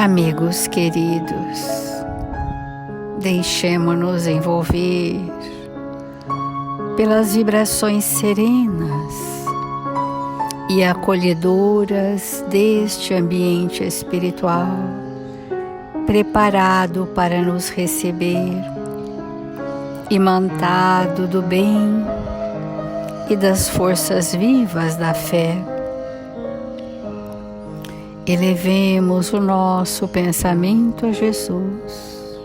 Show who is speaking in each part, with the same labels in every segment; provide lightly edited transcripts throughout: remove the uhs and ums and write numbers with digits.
Speaker 1: Amigos queridos, deixemo-nos envolver pelas vibrações serenas e acolhedoras deste ambiente espiritual, preparado para nos receber, imantado do bem e das forças vivas da fé. Elevemos o nosso pensamento a Jesus,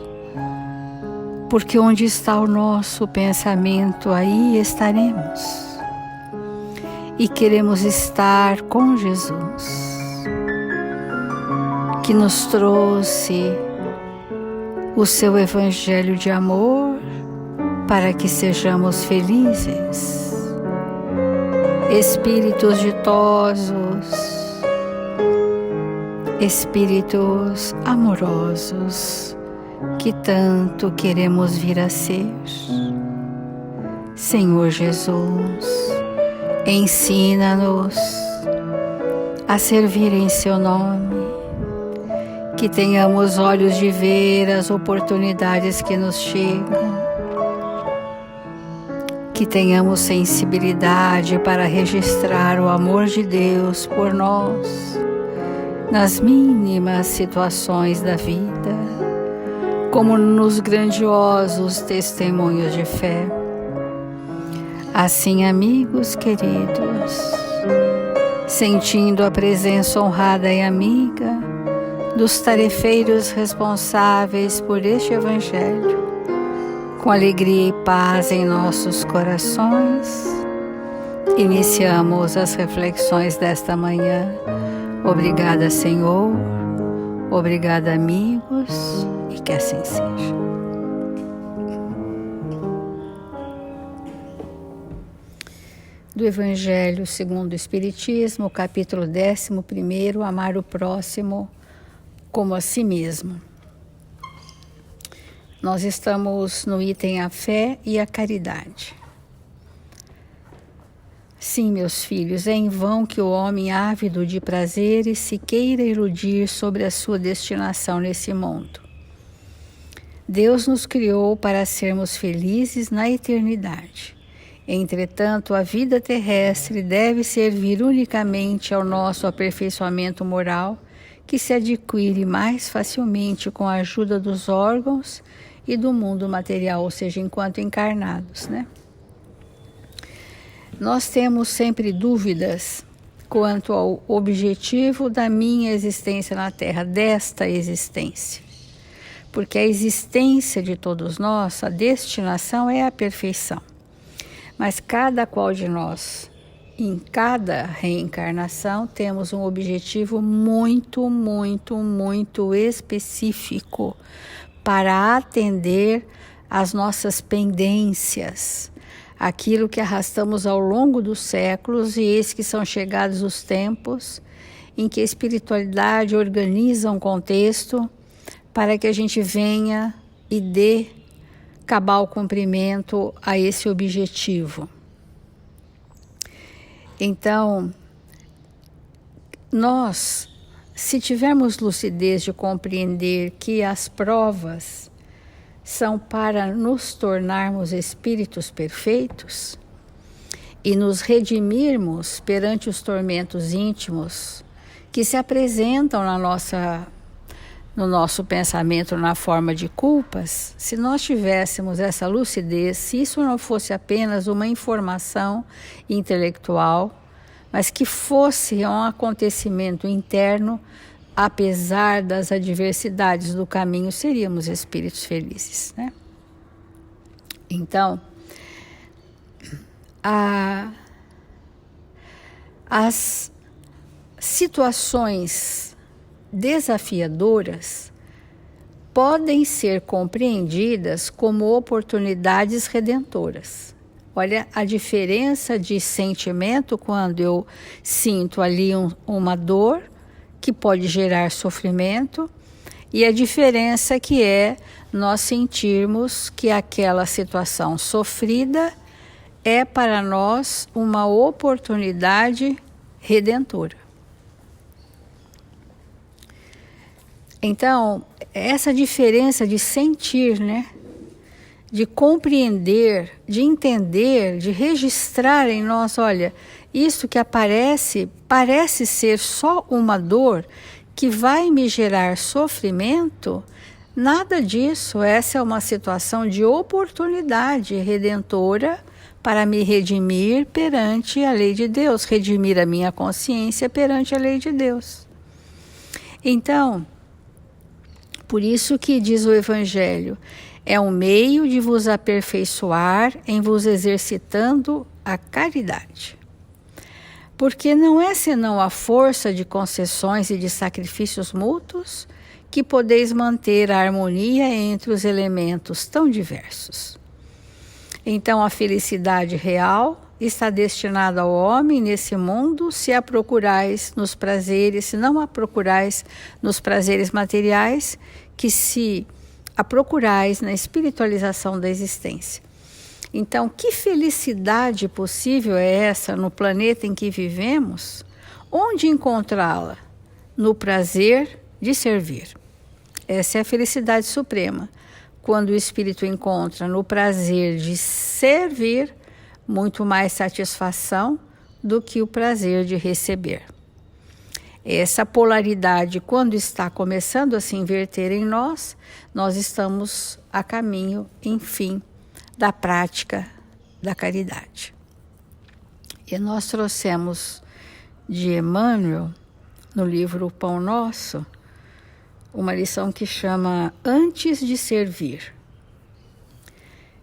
Speaker 1: porque onde está o nosso pensamento, aí estaremos. E queremos estar com Jesus, que nos trouxe o seu Evangelho de amor para que sejamos felizes. Espíritos ditosos, espíritos amorosos, que tanto queremos vir a ser. Senhor Jesus, ensina-nos a servir em seu nome, que tenhamos olhos de ver as oportunidades que nos chegam, que tenhamos sensibilidade para registrar o amor de Deus por nós, nas mínimas situações da vida, como nos grandiosos testemunhos de fé. Assim, amigos queridos, sentindo a presença honrada e amiga dos tarefeiros responsáveis por este Evangelho, com alegria e paz em nossos corações, iniciamos as reflexões desta manhã. Obrigada, Senhor. Obrigada, amigos, e que assim seja. Do Evangelho segundo o Espiritismo, capítulo 11, amar o próximo como a si mesmo. Nós estamos no item a fé e a caridade. Sim, meus filhos, é em vão que o homem ávido de prazeres se queira iludir sobre a sua destinação nesse mundo. Deus nos criou para sermos felizes na eternidade. Entretanto, a vida terrestre deve servir unicamente ao nosso aperfeiçoamento moral, que se adquire mais facilmente com a ajuda dos órgãos e do mundo material, ou seja, enquanto encarnados, né? Nós temos sempre dúvidas quanto ao objetivo da minha existência na Terra, desta existência. Porque a existência de todos nós, a destinação é a perfeição. Mas cada qual de nós, em cada reencarnação, temos um objetivo muito, muito, muito específico para atender às nossas pendências, aquilo que arrastamos ao longo dos séculos, e eis que são chegados os tempos em que a espiritualidade organiza um contexto para que a gente venha e dê cabal cumprimento a esse objetivo. Então, nós, se tivermos lucidez de compreender que as provas são para nos tornarmos espíritos perfeitos e nos redimirmos perante os tormentos íntimos que se apresentam no nosso pensamento na forma de culpas, se nós tivéssemos essa lucidez, se isso não fosse apenas uma informação intelectual, mas que fosse um acontecimento interno, apesar das adversidades do caminho, seríamos espíritos felizes, né? Então, as situações desafiadoras podem ser compreendidas como oportunidades redentoras. Olha a diferença de sentimento quando eu sinto ali uma dor que pode gerar sofrimento, e a diferença que é nós sentirmos que aquela situação sofrida é para nós uma oportunidade redentora. Então, essa diferença de sentir, né? De compreender, de entender, de registrar em nós, olha, isso que aparece parece ser só uma dor que vai me gerar sofrimento. Nada disso, essa é uma situação de oportunidade redentora para me redimir perante a lei de Deus, redimir a minha consciência perante a lei de Deus. Então, por isso que diz o Evangelho, é um meio de vos aperfeiçoar em vos exercitando a caridade. Porque não é senão a força de concessões e de sacrifícios mútuos que podeis manter a harmonia entre os elementos tão diversos. Então a felicidade real está destinada ao homem nesse mundo se a procurais nos prazeres, se não a procurais nos prazeres materiais, que se a procurais na espiritualização da existência. Então, que felicidade possível é essa no planeta em que vivemos? Onde encontrá-la? No prazer de servir. Essa é a felicidade suprema, quando o espírito encontra no prazer de servir muito mais satisfação do que o prazer de receber. Essa polaridade, quando está começando a se inverter em nós, nós estamos a caminho, enfim, da prática da caridade. E nós trouxemos de Emmanuel, no livro O Pão Nosso, uma lição que chama Antes de Servir.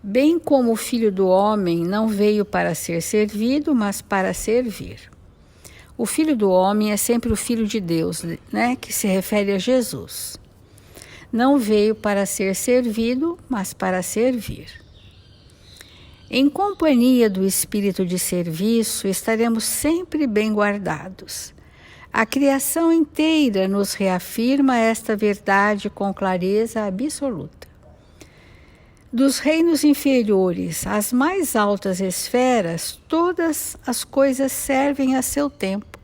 Speaker 1: Bem como o Filho do Homem não veio para ser servido, mas para servir. O Filho do Homem é sempre o Filho de Deus, né? Que se refere a Jesus. Não veio para ser servido, mas para servir. Em companhia do espírito de serviço, estaremos sempre bem guardados. A criação inteira nos reafirma esta verdade com clareza absoluta. Dos reinos inferiores às mais altas esferas, todas as coisas servem a seu tempo.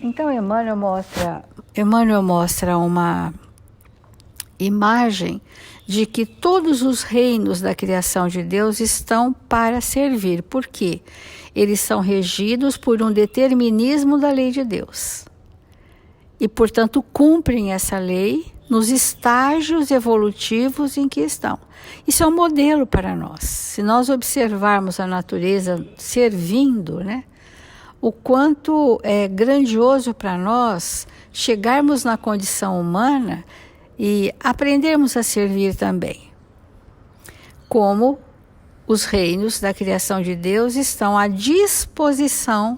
Speaker 1: Então Emmanuel mostra uma imagem de que todos os reinos da criação de Deus estão para servir. Por quê? Eles são regidos por um determinismo da lei de Deus. E, portanto, cumprem essa lei nos estágios evolutivos em que estão. Isso é um modelo para nós. Se nós observarmos a natureza servindo, né, o quanto é grandioso para nós chegarmos na condição humana e aprendermos a servir também. Como os reinos da criação de Deus estão à disposição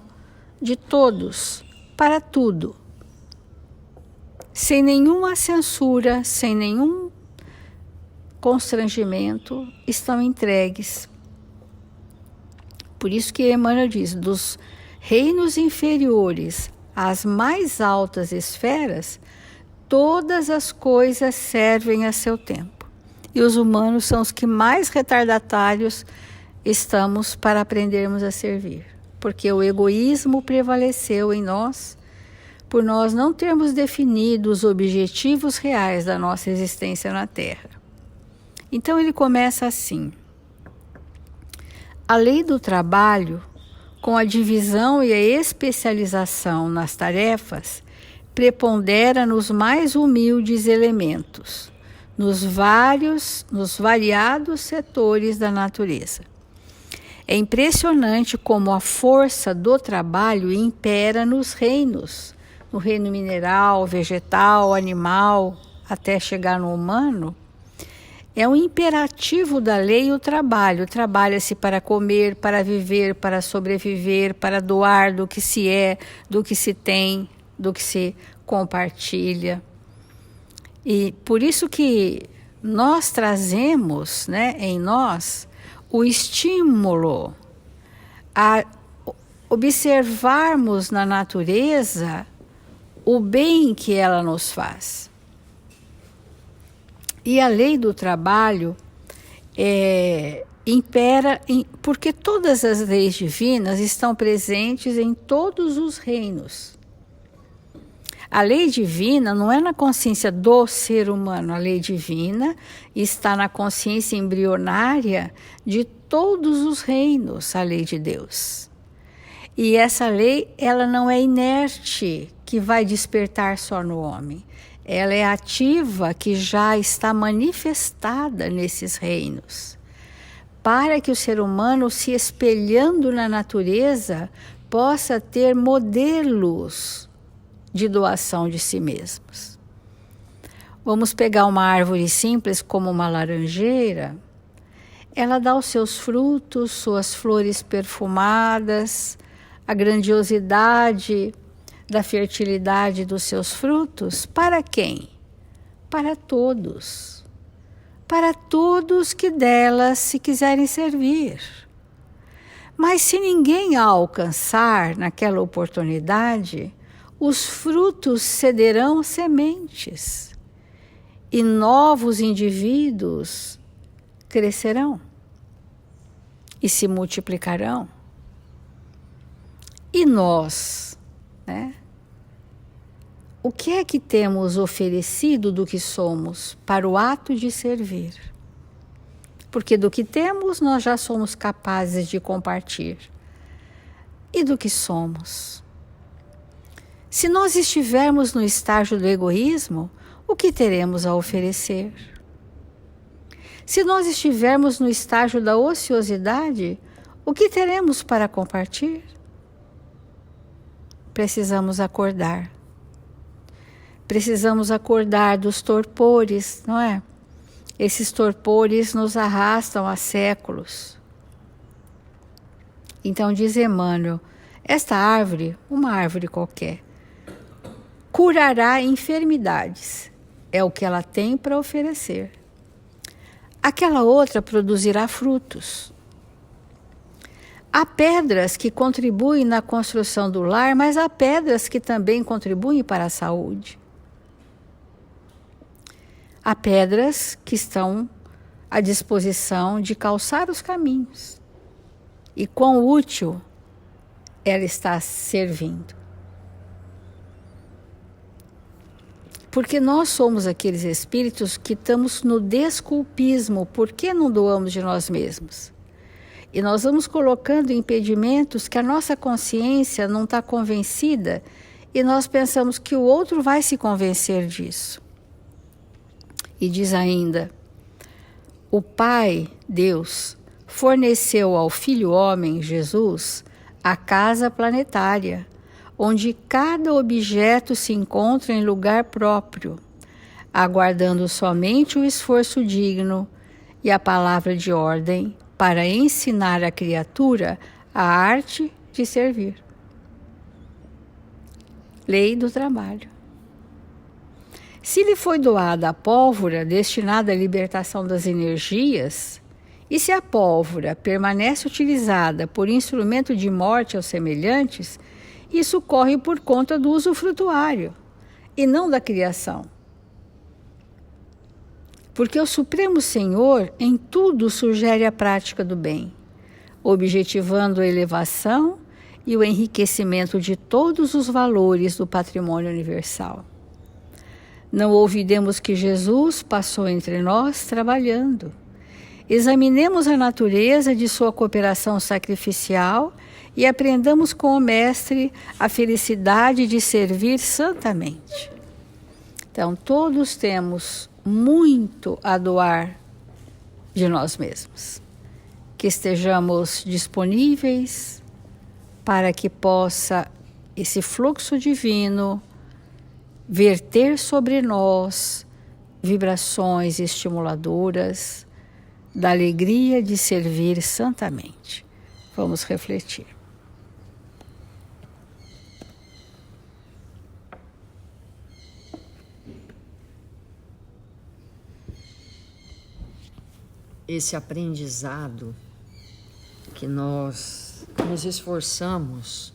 Speaker 1: de todos, para tudo. Sem nenhuma censura, sem nenhum constrangimento, estão entregues. Por isso que Emmanuel diz, dos reinos inferiores às mais altas esferas, todas as coisas servem a seu tempo. E os humanos são os que mais retardatários estamos para aprendermos a servir. Porque o egoísmo prevaleceu em nós, por nós não termos definido os objetivos reais da nossa existência na Terra. Então ele começa assim. A lei do trabalho, com a divisão e a especialização nas tarefas, prepondera nos mais humildes elementos, nos variados setores da natureza. É impressionante como a força do trabalho impera nos reinos, no reino mineral, vegetal, animal, até chegar no humano. É um imperativo da lei o trabalho. Trabalha-se para comer, para viver, para sobreviver, para doar do que se é, do que se tem, do que se compartilha. E por isso que nós trazemos, né, em nós o estímulo a observarmos na natureza o bem que ela nos faz. E a lei do trabalho impera, porque todas as leis divinas estão presentes em todos os reinos. A lei divina não é na consciência do ser humano, a lei divina está na consciência embrionária de todos os reinos, a lei de Deus. E essa lei, ela não é inerte, que vai despertar só no homem. Ela é ativa, que já está manifestada nesses reinos, para que o ser humano, se espelhando na natureza, possa ter modelos de doação de si mesmos. Vamos pegar uma árvore simples como uma laranjeira. Ela dá os seus frutos, suas flores perfumadas, a grandiosidade da fertilidade dos seus frutos. Para quem? Para todos. Para todos que delas se quiserem servir. Mas se ninguém a alcançar naquela oportunidade, os frutos cederão sementes e novos indivíduos crescerão e se multiplicarão. E nós, né? O que é que temos oferecido do que somos para o ato de servir? Porque do que temos nós já somos capazes de compartilhar. E do que somos? Se nós estivermos no estágio do egoísmo, o que teremos a oferecer? Se nós estivermos no estágio da ociosidade, o que teremos para compartilhar? Precisamos acordar. Precisamos acordar dos torpores, não é? Esses torpores nos arrastam há séculos. Então diz Emmanuel, esta árvore, uma árvore qualquer, curará enfermidades, é o que ela tem para oferecer. Aquela outra produzirá frutos. Há pedras que contribuem na construção do lar, mas há pedras que também contribuem para a saúde. Há pedras que estão à disposição de calçar os caminhos. E quão útil ela está servindo. Porque nós somos aqueles espíritos que estamos no desculpismo. Por que não doamos de nós mesmos? E nós vamos colocando impedimentos que a nossa consciência não está convencida e nós pensamos que o outro vai se convencer disso. E diz ainda, o Pai, Deus, forneceu ao Filho Homem, Jesus, a casa planetária, onde cada objeto se encontra em lugar próprio, aguardando somente o esforço digno e a palavra de ordem para ensinar à criatura a arte de servir. Lei do trabalho. Se lhe foi doada a pólvora destinada à libertação das energias, e se a pólvora permanece utilizada por instrumento de morte aos semelhantes, isso corre por conta do usufrutuário e não da criação. Porque o Supremo Senhor em tudo sugere a prática do bem, objetivando a elevação e o enriquecimento de todos os valores do patrimônio universal. Não olvidemos que Jesus passou entre nós trabalhando. Examinemos a natureza de sua cooperação sacrificial e aprendamos com o Mestre a felicidade de servir santamente. Então, todos temos muito a doar de nós mesmos. Que estejamos disponíveis para que possa esse fluxo divino verter sobre nós vibrações estimuladoras da alegria de servir santamente. Vamos refletir.
Speaker 2: Esse aprendizado que nós nos esforçamos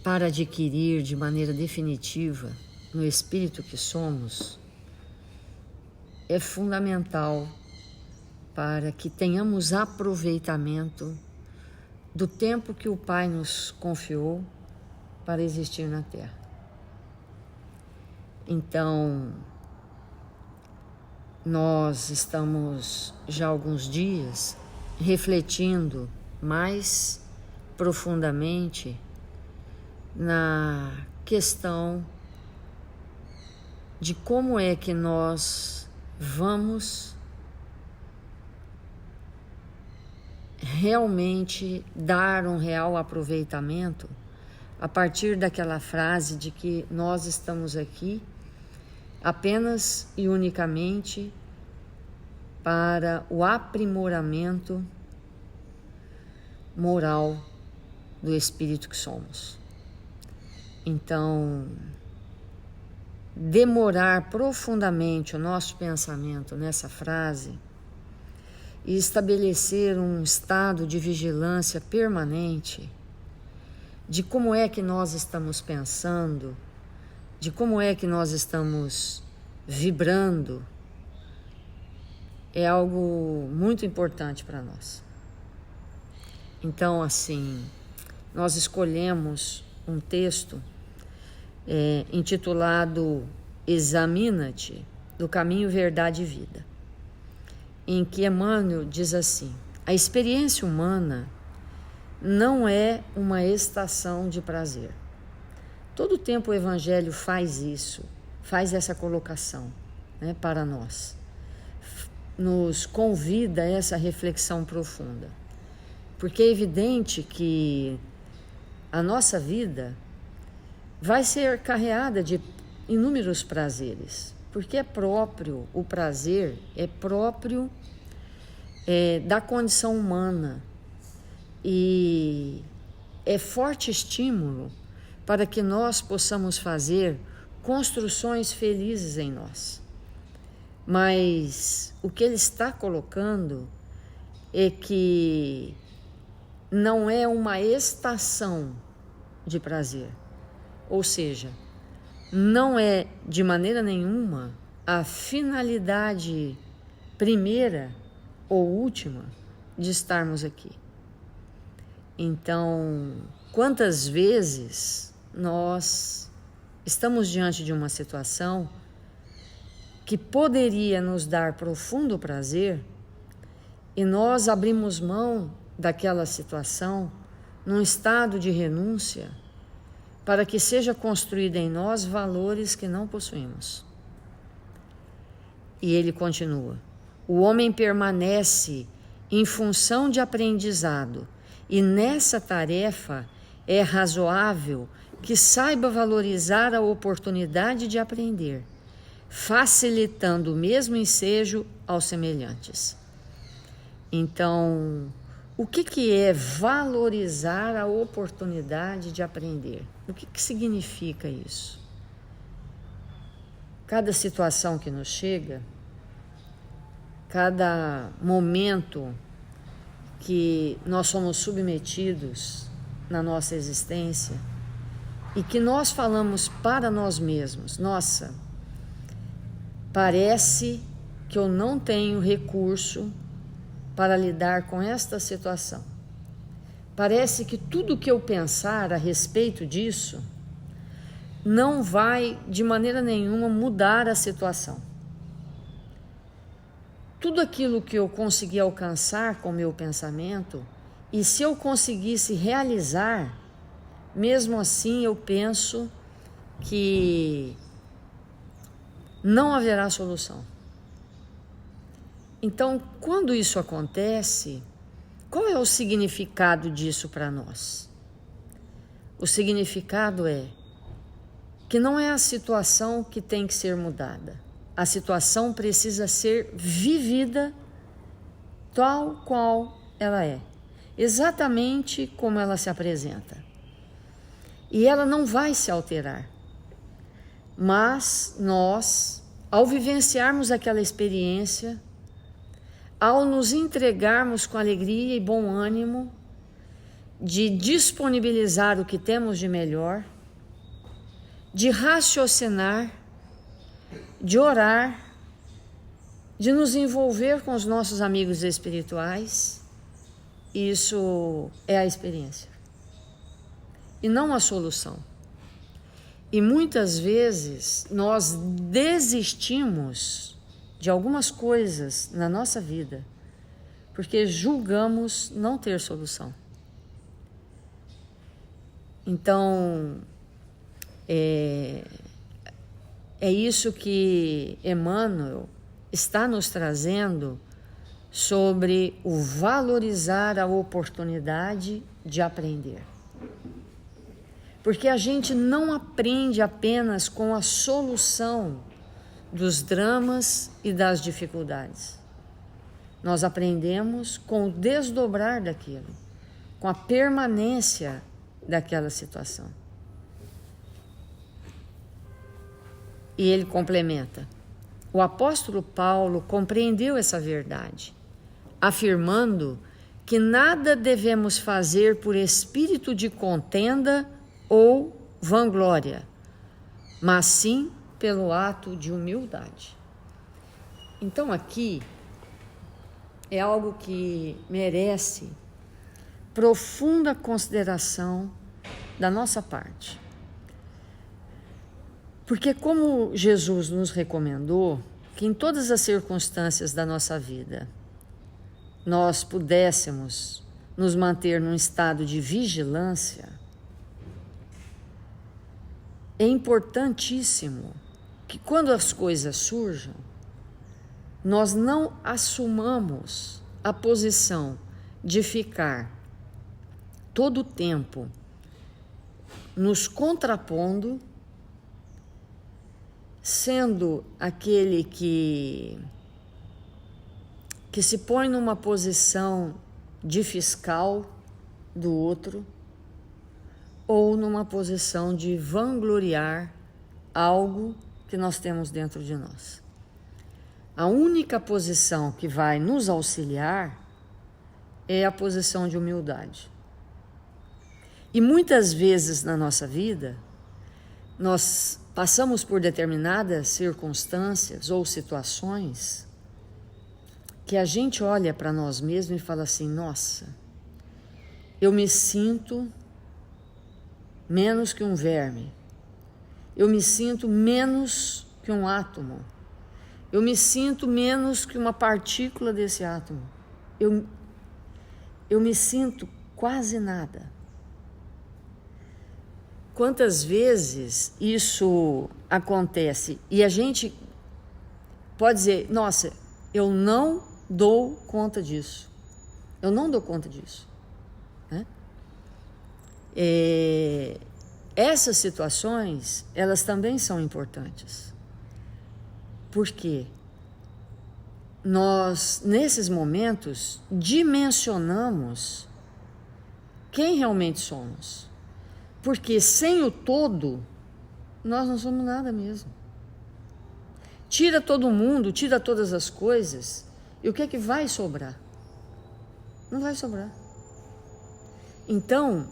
Speaker 2: para adquirir de maneira definitiva no espírito que somos, é fundamental para que tenhamos aproveitamento do tempo que o Pai nos confiou para existir na Terra. Então, nós estamos já há alguns dias refletindo mais profundamente na questão de como é que nós vamos realmente dar um real aproveitamento a partir daquela frase de que nós estamos aqui apenas e unicamente para o aprimoramento moral do espírito que somos. Então, demorar profundamente o nosso pensamento nessa frase e estabelecer um estado de vigilância permanente de como é que nós estamos pensando, de como é que nós estamos vibrando, é algo muito importante para nós. Então, assim, nós escolhemos um texto intitulado Examina-te, do Caminho, Verdade e Vida, em que Emmanuel diz assim: a experiência humana não é uma estação de prazer. Todo o tempo o Evangelho faz isso, faz essa colocação, né, para nós. Nos convida a essa reflexão profunda. Porque é evidente que a nossa vida vai ser carreada de inúmeros prazeres. Porque é próprio, o prazer é próprio da condição humana. E é forte estímulo para que nós possamos fazer construções felizes em nós. Mas o que ele está colocando é que não é uma estação de prazer. Ou seja, não é de maneira nenhuma a finalidade primeira ou última de estarmos aqui. Então, quantas vezes nós estamos diante de uma situação que poderia nos dar profundo prazer e nós abrimos mão daquela situação num estado de renúncia para que seja construída em nós valores que não possuímos. E ele continua: o homem permanece em função de aprendizado e nessa tarefa é razoável que saiba valorizar a oportunidade de aprender, facilitando o mesmo ensejo aos semelhantes. Então, o que é valorizar a oportunidade de aprender? O que significa isso? Cada situação que nos chega, cada momento que nós somos submetidos na nossa existência e que nós falamos para nós mesmos: nossa, parece que eu não tenho recurso para lidar com esta situação. Parece que tudo que eu pensar a respeito disso não vai de maneira nenhuma mudar a situação. Tudo aquilo que eu consegui alcançar com meu pensamento, e se eu conseguisse realizar, mesmo assim eu penso que não haverá solução. Então, quando isso acontece, qual é o significado disso para nós? O significado é que não é a situação que tem que ser mudada. A situação precisa ser vivida tal qual ela é, exatamente como ela se apresenta. E ela não vai se alterar. Mas nós, ao vivenciarmos aquela experiência, ao nos entregarmos com alegria e bom ânimo, de disponibilizar o que temos de melhor, de raciocinar, de orar, de nos envolver com os nossos amigos espirituais, isso é a experiência e não a solução. E muitas vezes nós desistimos de algumas coisas na nossa vida porque julgamos não ter solução. Então, é isso que Emmanuel está nos trazendo sobre o valorizar a oportunidade de aprender. Porque a gente não aprende apenas com a solução dos dramas e das dificuldades. Nós aprendemos com o desdobrar daquilo, com a permanência daquela situação. E ele complementa: o apóstolo Paulo compreendeu essa verdade, afirmando que nada devemos fazer por espírito de contenda ou vanglória, mas sim pelo ato de humildade. Então aqui é algo que merece profunda consideração da nossa parte. Porque como Jesus nos recomendou que em todas as circunstâncias da nossa vida nós pudéssemos nos manter num estado de vigilância, é importantíssimo que quando as coisas surjam, nós não assumamos a posição de ficar todo o tempo nos contrapondo, sendo aquele que se põe numa posição de fiscal do outro, ou numa posição de vangloriar algo que nós temos dentro de nós. A única posição que vai nos auxiliar é a posição de humildade. E muitas vezes na nossa vida, nós passamos por determinadas circunstâncias ou situações que a gente olha para nós mesmos e fala assim: nossa, eu me sinto menos que um verme, eu me sinto menos que um átomo, eu me sinto menos que uma partícula desse átomo, eu me sinto quase nada. Quantas vezes isso acontece e a gente pode dizer: nossa, eu não dou conta disso, eu não dou conta disso, né? Essas situações, elas também são importantes, porque nós, nesses momentos, dimensionamos quem realmente somos, porque sem o todo, nós não somos nada mesmo. Tira todo mundo, tira todas as coisas, e o que é que vai sobrar? Não vai sobrar. Então,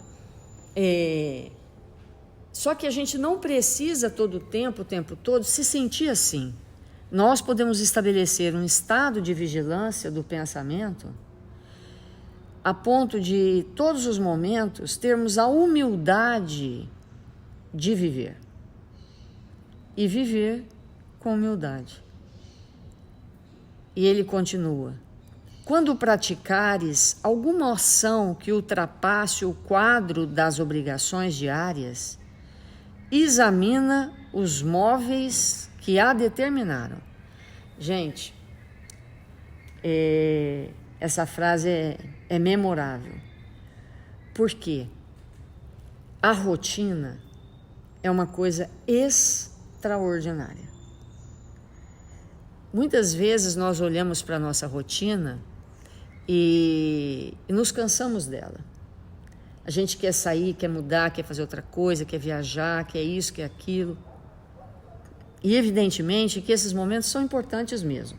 Speaker 2: só que a gente não precisa todo o tempo todo, se sentir assim. Nós podemos estabelecer um estado de vigilância do pensamento a ponto de, todos os momentos, termos a humildade de viver. E viver com humildade. E ele continua: quando praticares alguma ação que ultrapasse o quadro das obrigações diárias, examina os móveis que a determinaram. Gente, essa frase é memorável. Por quê? A rotina é uma coisa extraordinária. Muitas vezes nós olhamos para a nossa rotina e nos cansamos dela. A gente quer sair, quer mudar, quer fazer outra coisa, quer viajar, quer isso, quer aquilo. E evidentemente que esses momentos são importantes mesmo.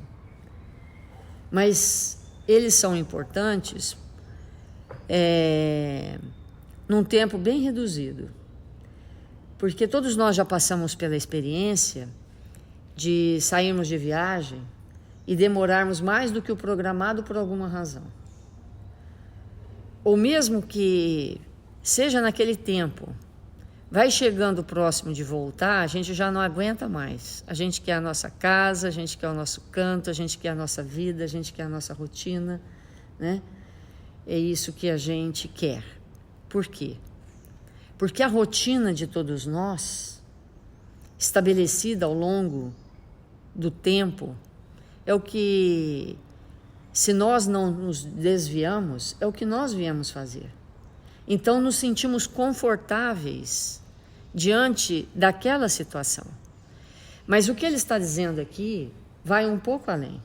Speaker 2: Mas eles são importantes num tempo bem reduzido. Porque todos nós já passamos pela experiência de sairmos de viagem e demorarmos mais do que o programado por alguma razão. Ou mesmo que seja naquele tempo, vai chegando próximo de voltar, a gente já não aguenta mais. A gente quer a nossa casa, a gente quer o nosso canto, a gente quer a nossa vida, a gente quer a nossa rotina, né? É isso que a gente quer. Por quê? Porque a rotina de todos nós, estabelecida ao longo do tempo, é o que, se nós não nos desviamos, é o que nós viemos fazer. Então nos sentimos confortáveis diante daquela situação. Mas o que ele está dizendo aqui vai um pouco além.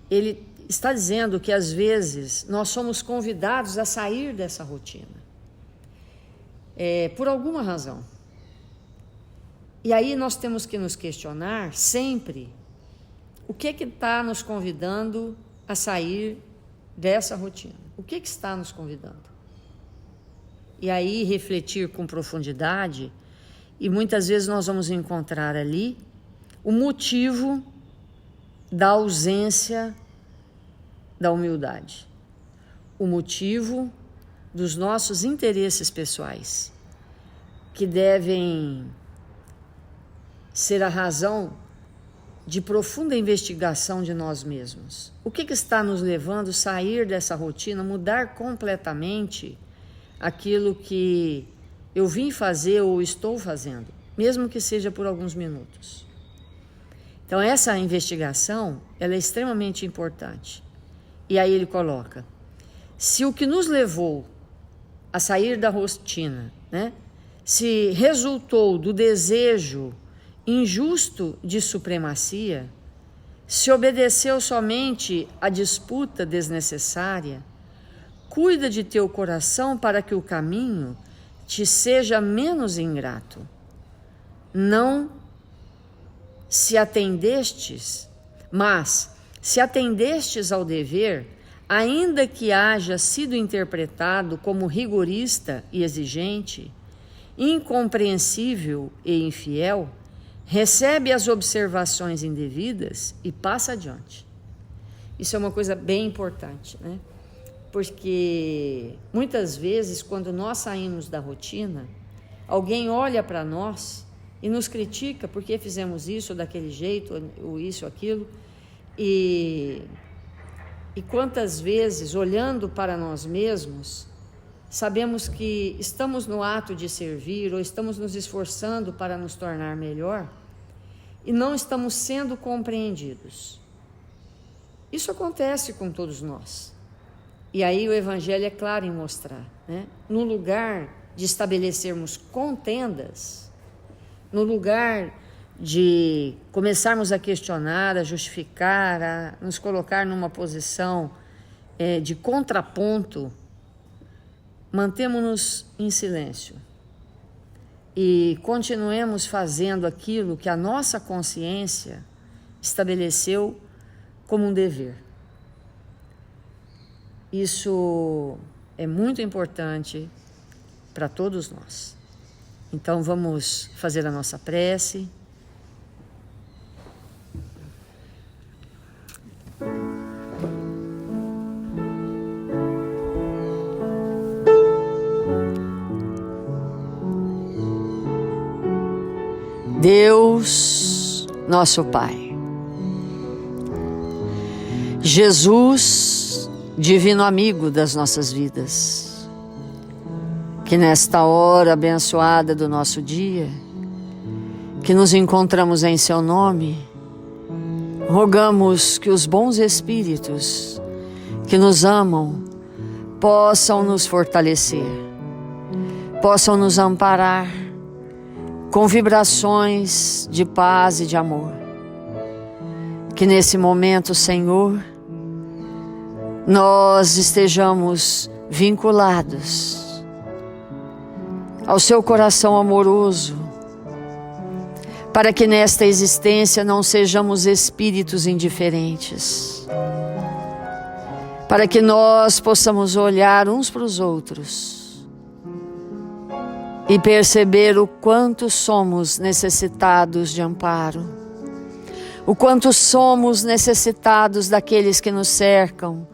Speaker 2: Ele está dizendo que às vezes nós somos convidados a sair dessa rotina, por alguma razão. E aí nós temos que nos questionar sempre o que está nos convidando a sair dessa rotina. O que está nos convidando? E aí refletir com profundidade, e muitas vezes nós vamos encontrar ali o motivo da ausência da humildade, o motivo dos nossos interesses pessoais, que devem ser a razão de profunda investigação de nós mesmos. O que está nos levando a sair dessa rotina, mudar completamente aquilo que eu vim fazer ou estou fazendo, mesmo que seja por alguns minutos. Então essa investigação, ela é extremamente importante. E aí ele coloca, se o que nos levou a sair da rotina, né, se resultou do desejo injusto de supremacia, se obedeceu somente à disputa desnecessária, cuida de teu coração para que o caminho te seja menos ingrato. Não se atendestes, mas se atendestes ao dever, ainda que haja sido interpretado como rigorista e exigente, incompreensível e infiel, recebe as observações indevidas e passa adiante. Isso é uma coisa bem importante, né? Porque muitas vezes, quando nós saímos da rotina, alguém olha para nós e nos critica porque fizemos isso, daquele jeito, ou isso, aquilo, e quantas vezes, olhando para nós mesmos, sabemos que estamos no ato de servir ou estamos nos esforçando para nos tornar melhor e não estamos sendo compreendidos. Isso acontece com todos nós. E aí o Evangelho é claro em mostrar, né? No lugar de estabelecermos contendas, no lugar de começarmos a questionar, a justificar, a nos colocar numa posição de contraponto, mantemo-nos em silêncio e continuemos fazendo aquilo que a nossa consciência estabeleceu como um dever. Isso é muito importante para todos nós. Então vamos fazer a nossa prece. Deus, nosso Pai, Jesus, divino amigo das nossas vidas, que nesta hora abençoada do nosso dia, que nos encontramos em Seu nome, rogamos que os bons espíritos que nos amam possam nos fortalecer, possam nos amparar com vibrações de paz e de amor. Que nesse momento, Senhor, nós estejamos vinculados ao Seu coração amoroso, para que nesta existência não sejamos espíritos indiferentes, para que nós possamos olhar uns para os outros e perceber o quanto somos necessitados de amparo, o quanto somos necessitados daqueles que nos cercam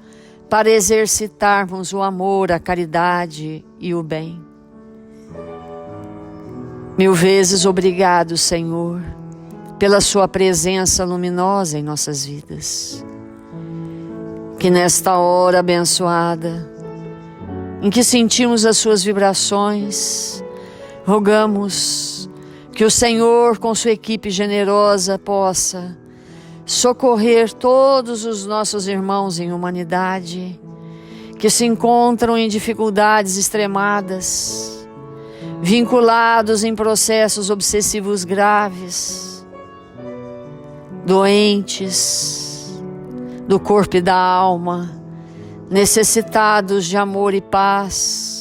Speaker 2: para exercitarmos o amor, a caridade e o bem. Mil vezes obrigado, Senhor, pela sua presença luminosa em nossas vidas. Que nesta hora abençoada, em que sentimos as suas vibrações, rogamos que o Senhor, com sua equipe generosa, possa socorrer todos os nossos irmãos em humanidade que se encontram em dificuldades extremadas, vinculados em processos obsessivos graves, doentes do corpo e da alma, necessitados de amor e paz.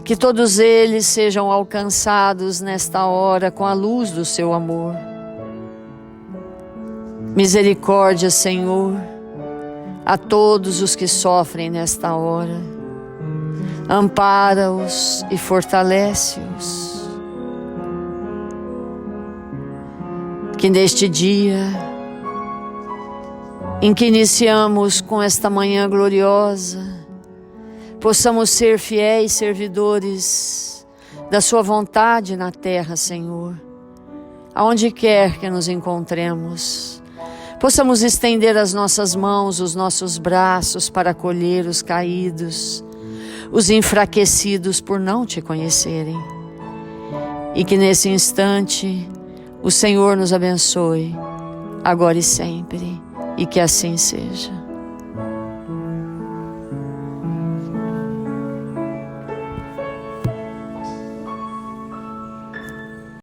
Speaker 2: Que todos eles sejam alcançados nesta hora com a luz do seu amor. Misericórdia, Senhor, a todos os que sofrem nesta hora. Ampara-os e fortalece-os. Que neste dia em que iniciamos com esta manhã gloriosa, possamos ser fiéis servidores da sua vontade na terra, Senhor. Aonde quer que nos encontremos, possamos estender as nossas mãos, os nossos braços para acolher os caídos, os enfraquecidos por não te conhecerem. E que nesse instante o Senhor nos abençoe, agora e sempre, e que assim seja.